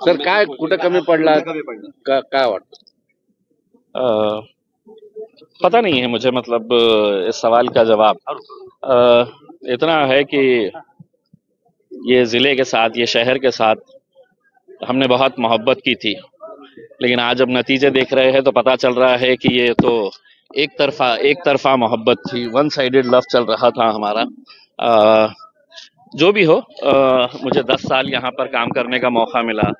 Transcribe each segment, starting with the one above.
Sir काय कुठं कमी पडला काय वाटतं? पता नहीं है मुझे, मतलब इस सवाल का जवाब इतना है कि ये ज़िले के साथ, ये शहर के साथ हमने बहुत मोहब्बत की थी, लेकिन आज जब नतीजे देख रहे हैं तो पता चल रहा है कि ये तो एक तरफा मोहब्बत थी, वन साइडेड लव चल रहा था हमारा। जो भी हो, मुझे 10 साल यहाँ पर काम करने का मौका मिला,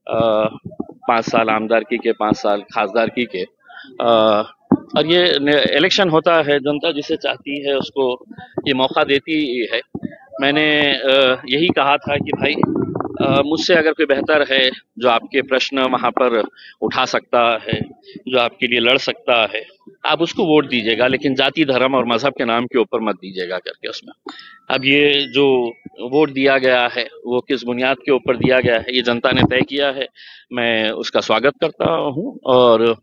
5 साल आमदारकी के, 5 साल खासदारकी के, और ये इलेक्शन होता है, जनता जिसे चाहती है उसको ये मौका देती है। मैंने यही कहा था कि भाई मुझसे अगर कोई बेहतर है जो आपके प्रश्न वहाँ पर उठा सकता है, जो आपके लिए लड़ सकता है, आप उसको वोट दीजिएगा, लेकिन जाति धर्म और मजहब के नाम के ऊपर मत दीजिएगा करके उसमें। अब ये जो वोट दिया गया है वो किस बुनियाद के ऊपर दिया गया है ये जनता ने तय किया है। मैं उसका स्वागत करता हूँ और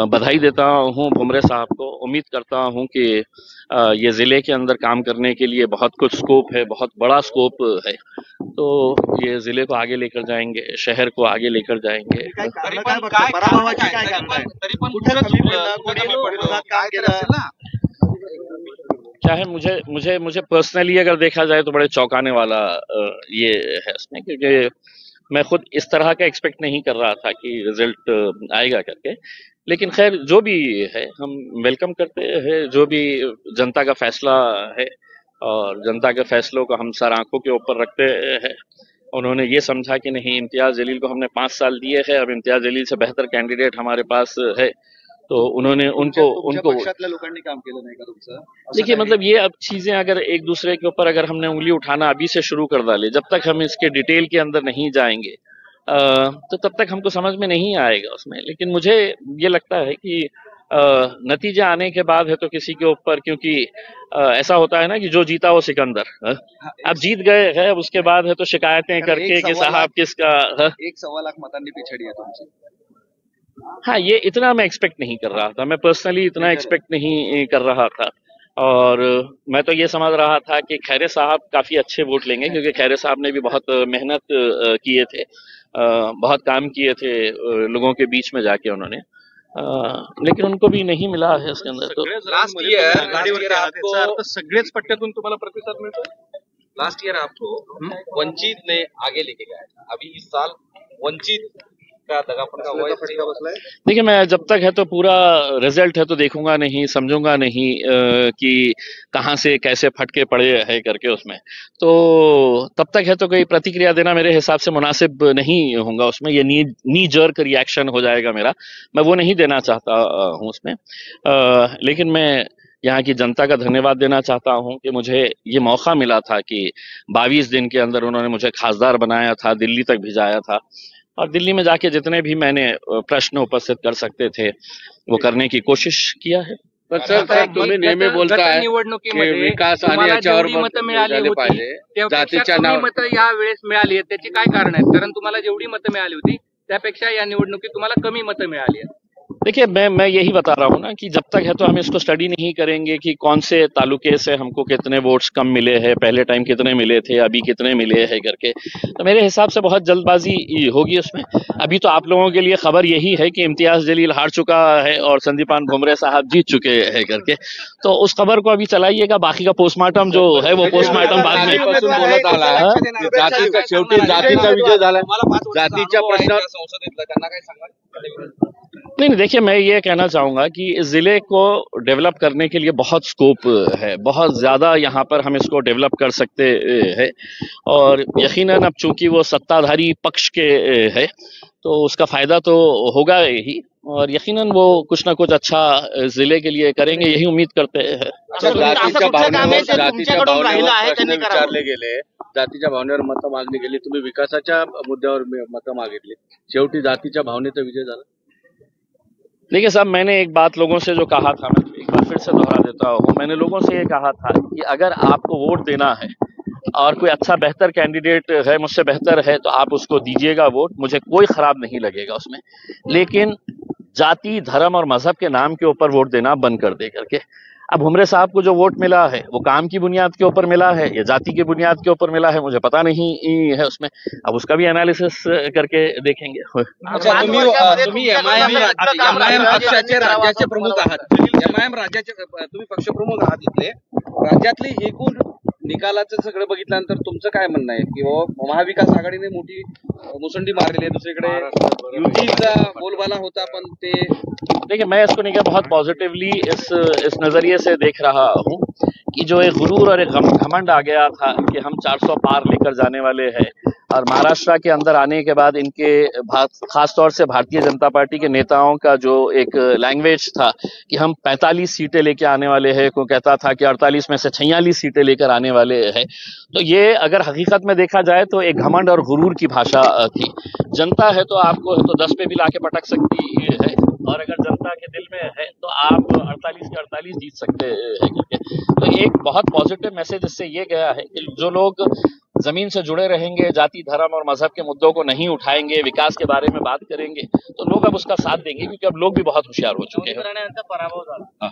बधाई देता हूँ भुमरे साहब को। उम्मीद करता हूँ कि ये ज़िले के अंदर काम करने के लिए बहुत कुछ स्कोप है, बहुत बड़ा स्कोप है, तो ये ज़िले को आगे लेकर जाएंगे, शहर को आगे लेकर जाएंगे। क्या है, मुझे पर्सनली अगर देखा जाए तो बड़े चौंकाने वाला ये है उसमें, क्योंकि मैं खुद इस तरह का एक्सपेक्ट नहीं कर रहा था कि रिजल्ट आएगा करके। लेकिन खैर जो भी है हम वेलकम करते हैं, जो भी जनता का फैसला है, और जनता के फैसलों को हम सर आंखों के ऊपर रखते हैं। उन्होंने ये समझा कि नहीं, इम्तियाज जलील को हमने 5 साल दिए हैं, अब इम्तियाज जलील से बेहतर कैंडिडेट हमारे पास है, तो उन्होंने उनको लोकांनी काम केलं नाही का तुमचं? देखिए, मतलब ये अब चीजें अगर एक दूसरे के ऊपर अगर हमने उंगली उठाना अभी से शुरू कर डाले, जब तक हम इसके डिटेल के अंदर नहीं जाएंगे तो तब तक हमको समझ में नहीं आएगा उसमें। लेकिन मुझे ये लगता है कि नतीजा आने के बाद है तो किसी के ऊपर, क्योंकि ऐसा होता है ना कि जो जीता वो सिकंदर, अब जीत गए है, अब उसके बाद है तो शिकायतें करके कि साहब किसका 1.25 लाख मतांनी पिछड़ी है तुमची। हाँ, ये इतना मैं एक्सपेक्ट नहीं कर रहा था, मैं पर्सनली इतना एक्सपेक्ट नहीं कर रहा था। और मैं तो ये समझ रहा था कि खैरे साहब काफ़ी अच्छे वोट लेंगे, क्योंकि खैरे साहब ने भी बहुत मेहनत किए थे, बहुत काम किए थे लोगों के बीच में जाके उन्होंने, लेकिन उनको भी नहीं मिला है इसके अंदर। तो सगळेच पट्ट्यातून तुम्हाला प्रतिसाद मिळतो। लास्ट ईयर आपको वंचित ने आगे लेके गया, अभी इस साल वंचित का दगापन का फटका बसला है। देखिए, मैं जब तक है तो पूरा रिजल्ट है तो देखूंगा नहीं, समझूंगा नहीं कि कहाँ से कैसे फटके पड़े है करके उसमें, तो तब तक है तो कोई प्रतिक्रिया देना मेरे हिसाब से मुनासिब नहीं होगा उसमें। ये नी जर्क रिएक्शन हो जाएगा मेरा, मैं वो नहीं देना चाहता हूँ उसमें। लेकिन मैं यहाँ की जनता का धन्यवाद देना चाहता हूँ कि मुझे ये मौका मिला था कि 22 दिन के अंदर उन्होंने मुझे खासदार बनाया था, दिल्ली तक भिजाया था, और दिल्ली में जाके जितने भी मैंने प्रश्न उपस्थित कर सकते थे वो करने की कोशिश किया है। पण सर तुम्ही नेहमी बोलताय की विकास आणि याच्यावर मतं मिळाली पाहिजे, जातीच्या नाव मतं या वेळेस मिळाली आहेत, त्याची काय कारण आहेत? कारण तुम्हाला जेवढी मतं मिळाली होती त्यापेक्षा या निवडणुकीत तुम्हाला कमी मतं मिळाली आहेत। देखिए, मैं यही बता रहा हूँ ना कि जब तक है तो हम इसको स्टडी नहीं करेंगे कि कौन से तालुके से हमको कितने वोट्स कम मिले हैं, पहले टाइम कितने मिले थे, अभी कितने मिले हैं करके, तो मेरे हिसाब से बहुत जल्दबाजी होगी उसमें। अभी तो आप लोगों के लिए खबर यही है कि इम्तियाज जलील हार चुका है और संदीपान भुमरे साहब जीत चुके हैं करके, तो उस खबर को अभी चलाइएगा। बाकी का पोस्टमार्टम जो है वो पोस्टमार्टम बाद में बोलत आला जातीचा शेवटी जातीचा विजय झाला, जातीच्या प्रश्नावर संसदेतला त्यांना काय सांगाल? नहीं, देखिए, मैं ये कहना चाहूंगा कि इस जिले को डेवलप करने के लिए बहुत स्कोप है, बहुत ज्यादा यहाँ पर हम इसको डेवलप कर सकते हैं, और यकीनन अब चूंकि वो सत्ताधारी पक्ष के है तो उसका फायदा तो होगा ही, और यकीनन वो कुछ ना कुछ अच्छा जिले के लिए करेंगे, यही उम्मीद करते हैं। जातीच्या भावनेवर प्रश्न विचारले गेले, जातीच्या भावनेवर मतं मागणी गेली, तुम्ही विकासाच्या मुद्द्यावर मतं मागितली, शेवटी जातीच्या भावनेचा विजय झाला। देखिए साहब, मैंने एक बात लोगों से जो कहा था, मैं एक बार फिर से दोहरा देता हूँ, मैंने लोगों से ये कहा था कि अगर आपको वोट देना है और कोई अच्छा बेहतर कैंडिडेट है, मुझसे बेहतर है, तो आप उसको दीजिएगा वोट, मुझे कोई खराब नहीं लगेगा उसमें। लेकिन जाति धर्म और मजहब के नाम के ऊपर वोट देना बंद कर दे करके। अब भुमरे साहब को जो वोट मिला है वो काम की बुनियाद के ऊपर मिला है या जाति की बुनियाद के ऊपर मिला है, मुझे पता नहीं है उसमें। अब उसका भी एनालिसिस करके देखेंगे। अच्छा, तुम्ही एमआयएम पक्षाचे राज्याचे प्रमुख आहात. एमआयएम राज्याचे तुम्ही पक्षप्रमुख आहात इथले. राज्यातली एकूण निकालाचं सगळं बघितल्यानंतर तुमचं काय म्हणणं आहे की महाविकास आघाडीने मोठी मुसंडी मारलेली आहे, दुसरीकडे युतीचा बोलबाला होता पण ते. देखिए, मैं इसको नहीं बहुत पॉजिटिवली इस नजरिए से देख रहा हूँ कि जो एक गुरूर और एक घमंड आ गया था कि हम 400 पार लेकर जाने वाले हैं, और महाराष्ट्र के अंदर आने के बाद इनके खासतौर से भारतीय जनता पार्टी के नेताओं का जो एक लैंग्वेज था कि हम 45 सीटें लेकर आने वाले हैं, को कहता था कि 48 में से 46 सीटें लेकर आने वाले हैं, तो ये अगर हकीकत में देखा जाए तो एक घमंड और गुरूर की भाषा थी। जनता है तो आपको तो 10 पे भी लाके पटक सकती है, और अगर जनता के दिल में है तो आप 48 के 48 जीत सकते हैं। तो एक बहुत पॉजिटिव मैसेज इससे ये गया है कि जो लोग जमीन से जुड़े रहेंगे, जाति धर्म और मजहब के मुद्दों को नहीं उठाएंगे, विकास के बारे में बात करेंगे, तो लोग अब उसका साथ देंगे, क्योंकि अब लोग भी बहुत होशियार हो चुके हैं।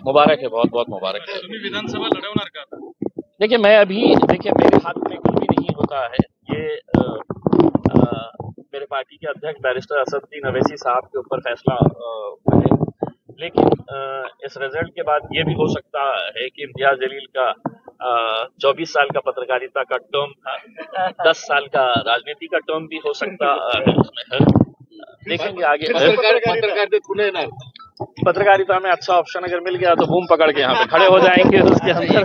मुबारक है, बहुत बहुत मुबारक है। विधानसभा लढवणार का? देखिए, मेरे हाथ में कुछ भी नहीं होता है। ये मेरे पार्टी के अध्यक्ष बैरिस्टर असदुद्दीन अवैसी साहब के ऊपर फैसला है, लेकिन इस रिजल्ट के बाद ये भी हो सकता है कि इम्तियाज जलील का 24 साल का पत्रकारिता का टर्म था, 10 साल का राजनीति का टर्म भी हो सकता है उसमें। देखेंगे आगे। पत्रकारिता में अच्छा ऑप्शन अगर मिल गया तो बूम पकड़ के यहाँ पे खड़े हो जाएंगे उसके अंदर।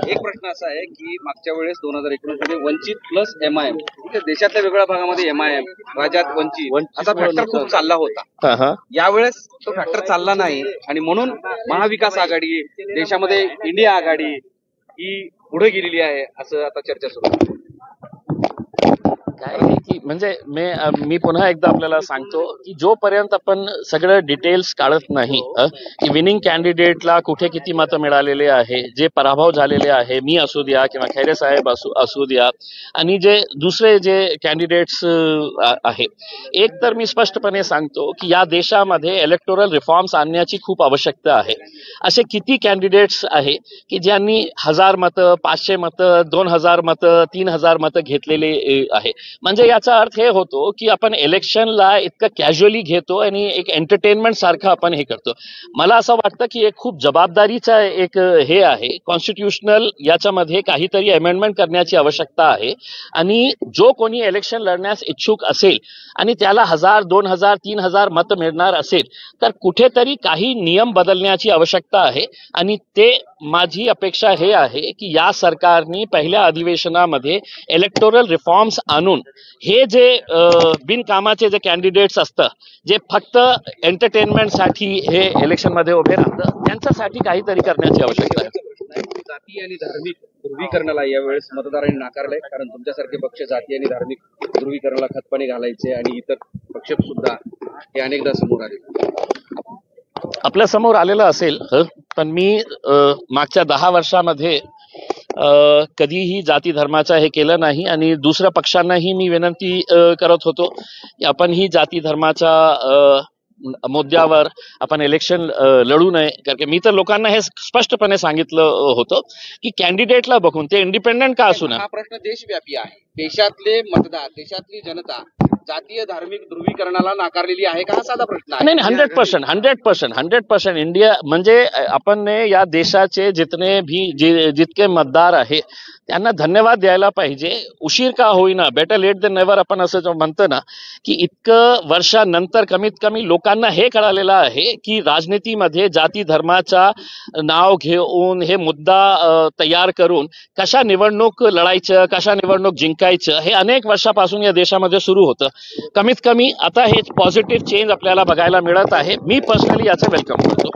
एक प्रश्न असा आहे की मागच्या वेळेस 2019 मध्ये वंचित प्लस एमआयएम, देशातल्या वेगळ्या भागामध्ये एमआयएम, राज्यात वंचित असा फॅक्टर खूप चालला होता. यावेळेस तो फॅक्टर चालला नाही आणि म्हणून महाविकास आघाडी, देशामध्ये इंडिया आघाडी ही पुढे गेलेली आहे असं आता चर्चा सुरू आहे. काय आहे की म्हणजे मी पुन्हा एकदा आपल्याला सांगतो की जोपर्यंत आपण सगळं डिटेल्स काढत नाही की विनिंग कॅन्डिडेटला कुठे किती मतं मिळालेले आहे, जे पराभव झालेले आहे, मी असू द्या किंवा खैरे साहेब असू द्या, आणि जे दुसरे जे कॅन्डिडेट्स आहे, एक तर मी स्पष्टपणे सांगतो की या देशामध्ये इलेक्टोरल रिफॉर्म्स आणण्याची खूप आवश्यकता आहे. असे किती कॅन्डिडेट्स आहे की ज्यांनी 1000 मतं, 500 मतं, 2000 मतं, 3000 मतं घेतलेले आहे. म्हणजे याचा अर्थ हे होतो की आपण इलेक्शनला इतकं कॅज्युअली घेतो आणि एक एंटरटेनमेंट सारखं आपण हे करतो. मला असं वाटतं की एक खूप जबाबदारीचा एक हे आहे, कॉन्स्टिट्यूशनल याच्यामध्ये काहीतरी अमेंडमेंट करण्याची आवश्यकता आहे. आणि जो कोणी इलेक्शन लढण्यास इच्छुक असेल आणि त्याला 1000, 2000, 3000 मतं मिळणार असेल तर कुठेतरी काही नियम बदलण्याची आवश्यकता आहे. आणि ते माझी अपेक्षा हे आहे की या सरकारने पहिल्या अधिवेशनामध्ये इलेक्टोरल रिफॉर्म्स आणून हे जे बिनकामाचे जे कॅन्डिडेट्स असतात, जे फक्त एंटरटेनमेंटसाठी हे इलेक्शनमध्ये उभे राहतात, त्यांच्यासाठी काहीतरी करण्याची आवश्यकता आहे. जाती आणि धार्मिक ध्रुवीकरणाला यावेळेस मतदारांनी नाकारलंय, कारण तुमच्यासारखे पक्ष जाती आणि धार्मिक ध्रुवीकरणाला खतपाणी घालायचे आणि इतर पक्ष सुद्धा हे अनेकदा समोर आले. आपल्या समोर आलेलं असेल, पण मी मागच्या 10 वर्षामध्ये कधीही जाती धर्माचा हे केलं नाही. आणि दुसऱ्या पक्षांनाही मी विनंती करत होतो की आपण ही जाती धर्माच्या मुद्द्यावर आपण इलेक्शन लढू नये. कारण मी तर लोकांना हे स्पष्टपणे सांगितलं होतं की कॅन्डिडेटला बघून ते इंडिपेंडेंट का असू नये. हा प्रश्न देशव्यापी आहे. देशातले मतदार, देशातली जनता जातीय धार्मिक ध्रुवीकरणाला नाकारलेली आहे का, हा साधा प्रश्न आहे. नाही, 100% इंडिया म्हणजे आपण या देशाचे जितके मतदार आहे त्यांना धन्यवाद द्यायला पाहिजे. उशीर का होईना, बेटर लेट देन नेव्हर आपण असं म्हणतो ना, की इतकं वर्षानंतर कमीत कमी लोकांना हे कळालेलं आहे की राजनीतीमध्ये जाती धर्माचा नाव घेऊन हे मुद्दा तयार करून कशा निवडणूक लढायचं, कशा निवडणूक जिंकायचं हे अनेक वर्षापासून या देशामध्ये सुरू होतं. कमीत कमी आता हे पॉझिटिव्ह चेंज आपल्याला बघायला मिळत आहे. मी पर्सनली याचं वेलकम करतो.